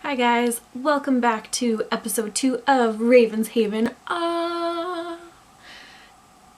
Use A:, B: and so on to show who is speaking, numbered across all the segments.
A: Hi guys, welcome back to episode 2 of Raven's Haven.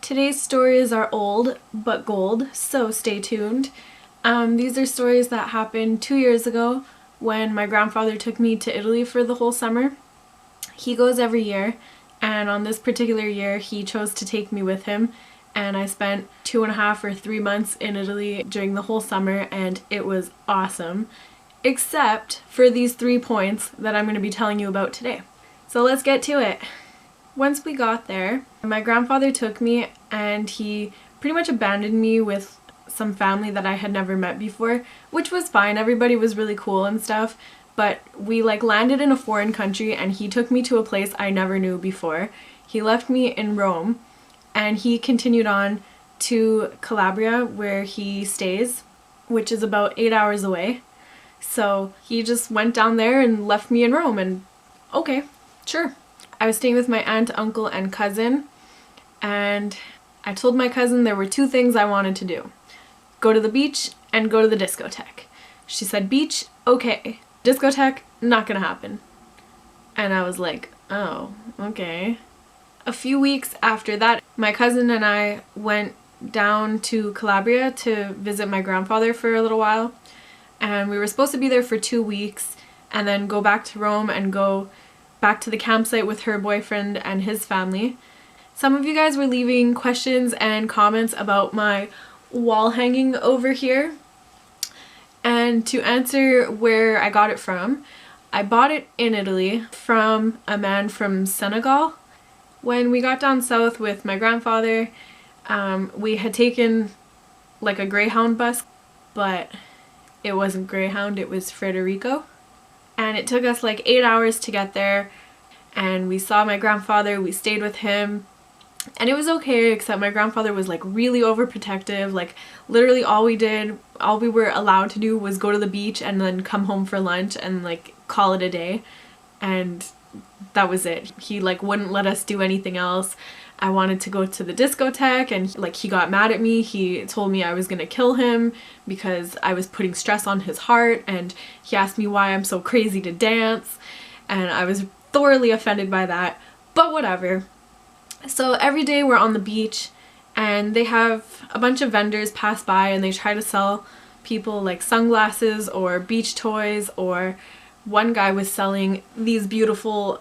A: Today's stories are old but gold, so stay tuned. These are stories that happened 2 years ago when my grandfather took me to Italy for the whole summer. He goes every year, and on this particular year he chose to take me with him, and I spent 2.5 or 3 months in Italy during the whole summer, and it was awesome. Except for these 3 points that I'm going to be telling you about today. So let's get to it. Once we got there, my grandfather took me and he pretty much abandoned me with some family that I had never met before, which was fine. Everybody was really cool and stuff, but we landed in a foreign country and he took me to a place I never knew before. He left me in Rome and he continued on to Calabria where he stays, which is about 8 hours away. So he just went down there and left me in Rome, and okay, sure. I was staying with my aunt, uncle, and cousin, and I told my cousin there were 2 things I wanted to do. Go to the beach and go to the discotheque. She said beach, okay. Discotheque, not gonna happen. And I was like, oh, okay. A few weeks after that, my cousin and I went down to Calabria to visit my grandfather for a little while. And we were supposed to be there for 2 weeks and then go back to Rome and go back to the campsite with her boyfriend and his family. Some of you guys were leaving questions and comments about my wall hanging over here. And to answer where I got it from, I bought it in Italy from a man from Senegal. When we got down south with my grandfather, we had taken a Greyhound bus, but it wasn't Greyhound, it was Frederico. And it took us 8 hours to get there, and we saw my grandfather, we stayed with him, and it was okay, except my grandfather was really overprotective. Literally all we were allowed to do was go to the beach and then come home for lunch and call it a day. And that was it. He wouldn't let us do anything else. I wanted to go to the discotheque and he got mad at me. He told me I was gonna kill him because I was putting stress on his heart, and he asked me why I'm so crazy to dance, and I was thoroughly offended by that, but whatever. So every day we're on the beach and they have a bunch of vendors pass by and they try to sell people sunglasses or beach toys, or one guy was selling these beautiful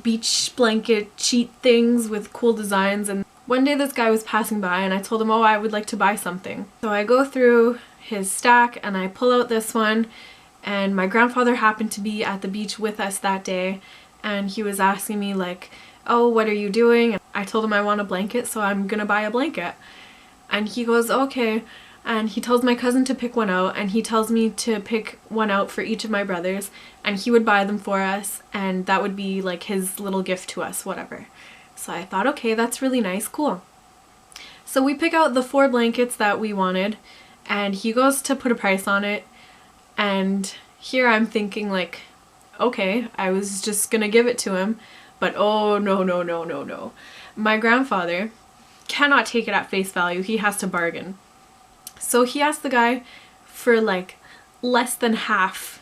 A: beach blanket sheet things with cool designs. And one day this guy was passing by and I told him, oh, I would like to buy something. So I go through his stack and I pull out this one, and my grandfather happened to be at the beach with us that day, and he was asking me oh, what are you doing? And I told him I want a blanket, so I'm gonna buy a blanket. And he goes, okay. And he tells my cousin to pick one out, and he tells me to pick one out for each of my brothers, and he would buy them for us, and that would be his little gift to us, whatever. So I thought, okay, that's really nice, cool. So we pick out the 4 blankets that we wanted, and he goes to put a price on it, and here I'm thinking okay, I was just gonna give it to him, but oh no. My grandfather cannot take it at face value, he has to bargain. So he asked the guy for less than half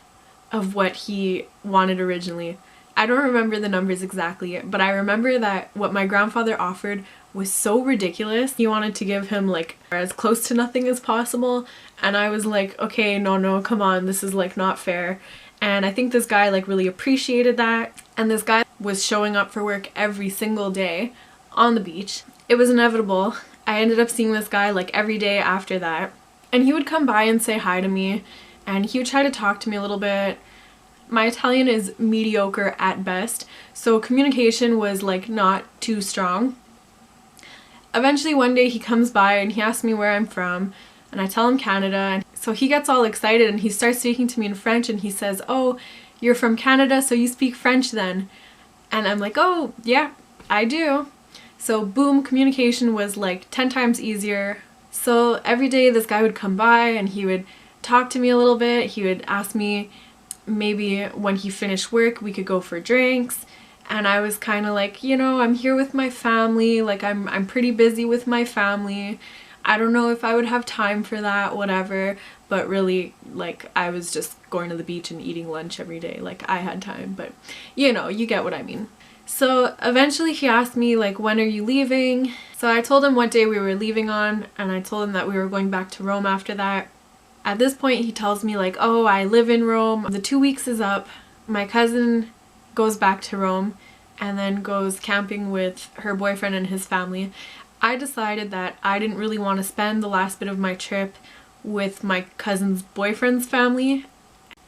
A: of what he wanted originally. I don't remember the numbers exactly, but I remember that what my grandfather offered was so ridiculous. He wanted to give him as close to nothing as possible, and I was okay, no, come on, this is not fair. And I think this guy really appreciated that, and this guy was showing up for work every single day on the beach. It was inevitable. I ended up seeing this guy every day after that, and he would come by and say hi to me, and he would try to talk to me a little bit. My Italian is mediocre at best, so communication was not too strong. Eventually one day he comes by and he asks me where I'm from, and I tell him Canada, and so he gets all excited and he starts speaking to me in French, and he says, oh, you're from Canada, so you speak French then? And I'm like, oh yeah, I do. So boom, communication was 10 times easier. So every day this guy would come by and he would talk to me a little bit. He would ask me maybe when he finished work we could go for drinks. And I was kind of I'm here with my family, I'm pretty busy with my family. I don't know if I would have time for that, whatever, but really, like, I was just going to the beach and eating lunch every day. Like, I had time, but you know, you get what I mean. So eventually he asked me, like, when are you leaving? So I told him what day we were leaving on, and I told him that we were going back to Rome after that. At this point, he tells me, like, oh, I live in Rome. The 2 weeks is up. My cousin goes back to Rome and then goes camping with her boyfriend and his family. I decided that I didn't really want to spend the last bit of my trip with my cousin's boyfriend's family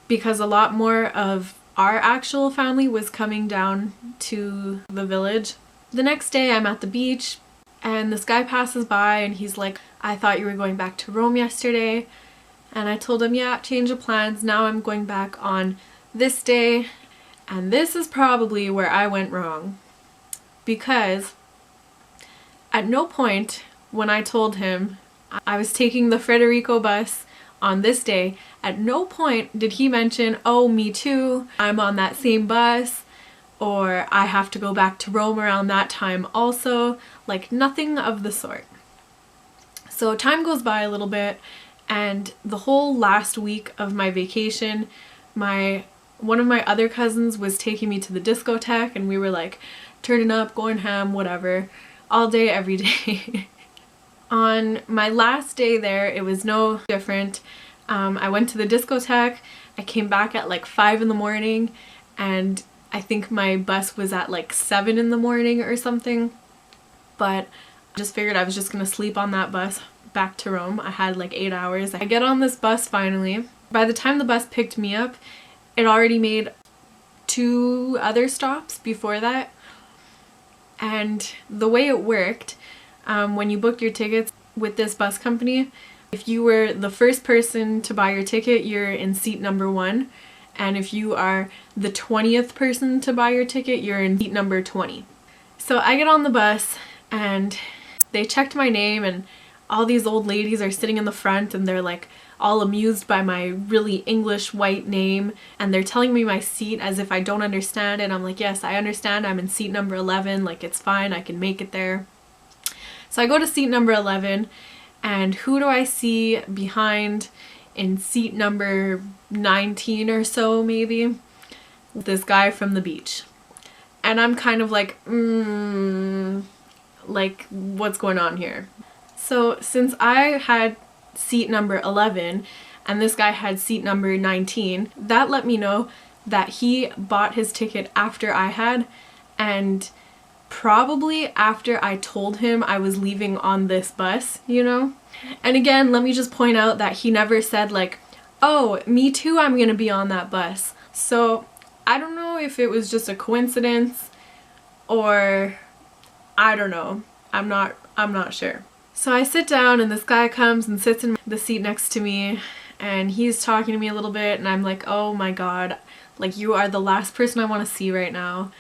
A: because a lot more of our actual family was coming down to the village. The next day I'm at the beach and this guy passes by and he's like, I thought you were going back to Rome yesterday. And I told him, yeah, change of plans. Now I'm going back on this day. And this is probably where I went wrong. Because at no point when I told him I was taking the Federico bus on this day, at no point did he mention, oh, me too, I'm on that same bus, or I have to go back to Rome around that time also. Like, nothing of the sort. So time goes by a little bit, and the whole last week of my vacation, one of my other cousins was taking me to the discotheque, and we were like turning up, going ham, whatever, all day, every day. On my last day there, it was no different. I went to the discotheque, I came back at like 5 in the morning, and I think my bus was at like 7 in the morning or something. But I just figured I was just gonna sleep on that bus back to Rome. I had like 8 hours. I get on this bus finally. By the time the bus picked me up, it already made 2 other stops before that. And the way it worked, when you booked your tickets with this bus company, if you were the first person to buy your ticket, you're in seat number 1. And if you are the 20th person to buy your ticket, you're in seat number 20. So I get on the bus and they checked my name, and all these old ladies are sitting in the front and they're like all amused by my really English white name, and they're telling me my seat as if I don't understand it. I'm like, yes, I understand, I'm in seat number 11, like it's fine, I can make it there. So I go to seat number 11, and who do I see behind in seat number 19 or so maybe? This guy from the beach. And I'm kind of like, like, what's going on here? So since I had seat number 11 and this guy had seat number 19, that let me know that he bought his ticket after I had, and probably after I told him I was leaving on this bus, you know? And again, let me just point out that he never said like, oh, me too, I'm gonna be on that bus. So I don't know if it was just a coincidence or I don't know. I'm not sure. So I sit down and this guy comes and sits in the seat next to me, and he's talking to me a little bit, and I'm like, oh my god, like, you are the last person I want to see right now.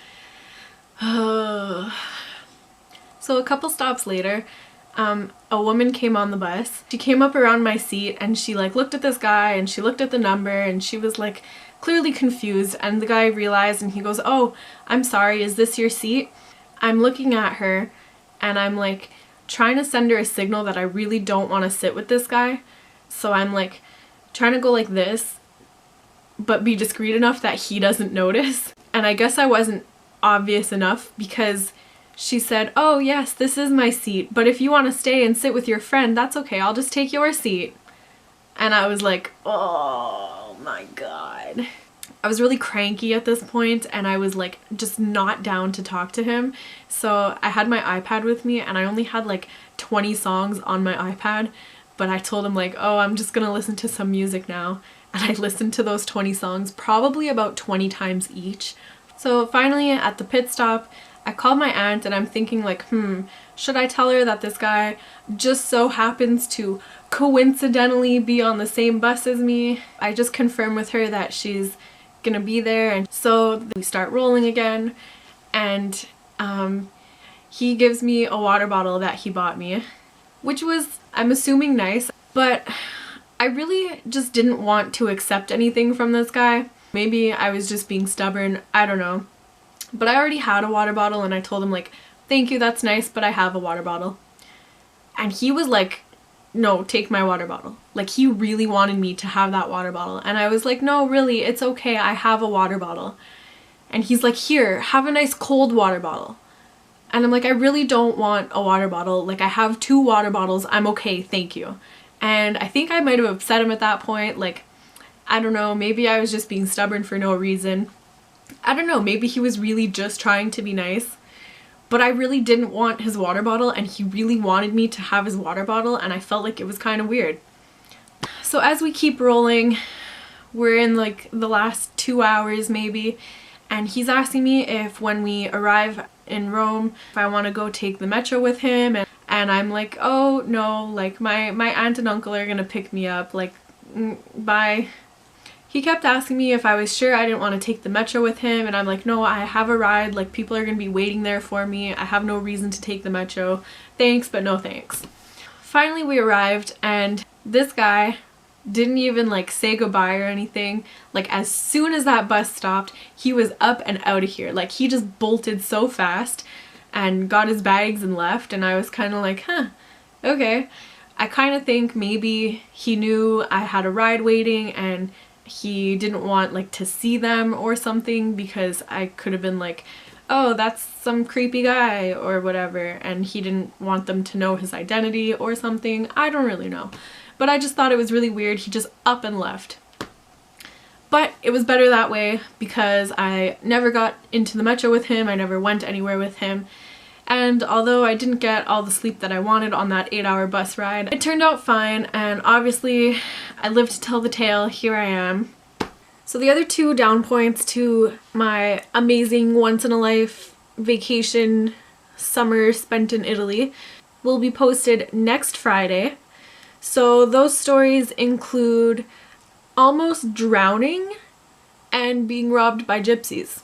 A: So a couple stops later, a woman came on the bus. She came up around my seat and she like looked at this guy and she looked at the number and she was like clearly confused, and the guy realized and he goes, oh, I'm sorry, is this your seat? I'm looking at her and I'm like trying to send her a signal that I really don't want to sit with this guy. So I'm like trying to go like this, but be discreet enough that he doesn't notice. And I guess I wasn't obvious enough because she said, oh yes, this is my seat, but if you want to stay and sit with your friend, that's okay, I'll just take your seat. And I was like, oh my god. I was really cranky at this point and I was like just not down to talk to him. So I had my iPad with me and I only had like 20 songs on my iPad, but I told him like, oh, I'm just gonna listen to some music now. And I listened to those 20 songs probably about 20 times each. So finally at the pit stop, I called my aunt and I'm thinking like, should I tell her that this guy just so happens to coincidentally be on the same bus as me? I just confirmed with her that she's gonna be there, and so we start rolling again, and he gives me a water bottle that he bought me, which was, I'm assuming, nice, but I really just didn't want to accept anything from this guy. Maybe I was just being stubborn, I don't know. But I already had a water bottle and I told him like, thank you, that's nice, but I have a water bottle. And he was like no, take my water bottle. Like, he really wanted me to have that water bottle. And I was like, no, really, it's okay. I have a water bottle. And he's like, here, have a nice cold water bottle. And I'm like, I really don't want a water bottle. Like, I have 2 water bottles. I'm okay, thank you. And I think I might have upset him at that point. Like, I don't know, maybe I was just being stubborn for no reason. I don't know, maybe he was really just trying to be nice. But I really didn't want his water bottle, and he really wanted me to have his water bottle, and I felt like it was kind of weird. So as we keep rolling, we're in like the last 2 hours maybe, and he's asking me if when we arrive in Rome, if I want to go take the metro with him, and I'm like, oh no, like my aunt and uncle are gonna pick me up, like bye. He kept asking me if I was sure I didn't want to take the metro with him, and I'm like, no, I have a ride, like people are gonna be waiting there for me, I have no reason to take the metro, thanks but no thanks. Finally we arrived, and this guy didn't even like say goodbye or anything. Like, as soon as that bus stopped, he was up and out of here. Like, he just bolted so fast and got his bags and left, and I was kind of like, huh, okay. I kind of think maybe he knew I had a ride waiting and he didn't want like to see them or something, because I could have been like, oh, that's some creepy guy or whatever, and he didn't want them to know his identity or something. I don't really know. But I just thought it was really weird. He just up and left. But it was better that way, because I never got into the metro with him, I never went anywhere with him. And although I didn't get all the sleep that I wanted on that 8-hour bus ride, it turned out fine, and obviously I lived to tell the tale. Here I am. So the other 2 down points to my amazing once-in-a-life vacation summer spent in Italy will be posted next Friday. So those stories include almost drowning and being robbed by gypsies.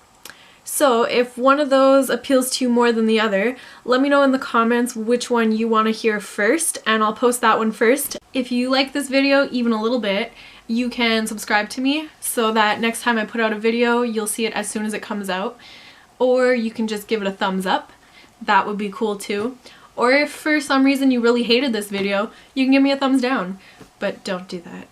A: So if one of those appeals to you more than the other, let me know in the comments which one you want to hear first, and I'll post that one first. If you like this video even a little bit, you can subscribe to me so that next time I put out a video, you'll see it as soon as it comes out. Or you can just give it a thumbs up. That would be cool too. Or if for some reason you really hated this video, you can give me a thumbs down. But don't do that.